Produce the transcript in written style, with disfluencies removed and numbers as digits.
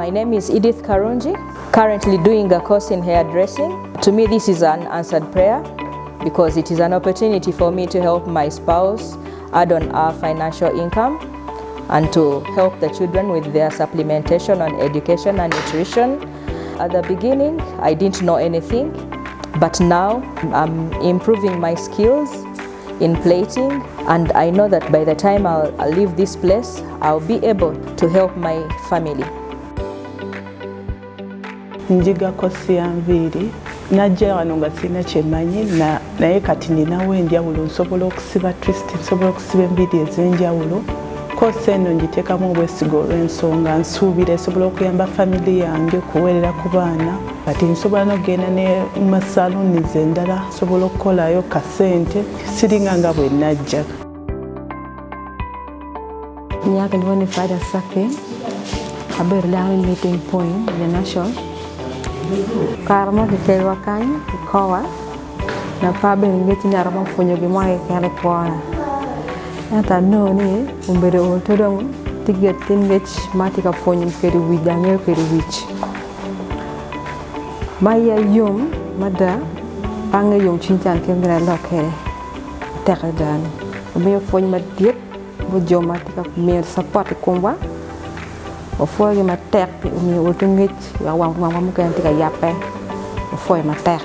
My name is Edith Karunji, currently doing a course in hairdressing. To me, this is an answered prayer because it is an opportunity for me to help my spouse add on our financial income and to help the children with their supplementation on education and nutrition. At the beginning, I didn't know anything, but now I'm improving my skills in plaiting, and I know that by the time I'll leave this place, I'll be able to help my family. Njiga kosi ya nviiri najja wano nga sina kyemanyi naye kati ninawo enjawulo nsobola okusiba twist, nsobola okusiba enviiri ez'enjawulo. Kosi eno ngiteekamu obwesiga olw'ensonga nsuubira esobola okuyamba family yange okuweerera ku baana. Kati nsobola n'okugenda ne mu saluni endala nsobola okukolayo kasente siringa nga bwe najja. Nyaka ndibone Father Sake haber down meeting point in the national karma ditelwa kany kowa na pabe ngeti nyarama funyo gimoy kene kwa ata no ni umbere otodong tiget tinwech matika fonyo kedi widange kedi wich maya yum mada pange yum chinchan kemgra lokere tekadan umbere fonyo madiet bo joma tika mer support komba ofoge ma tek mi otungech wa kan tika yape ofoge ma tek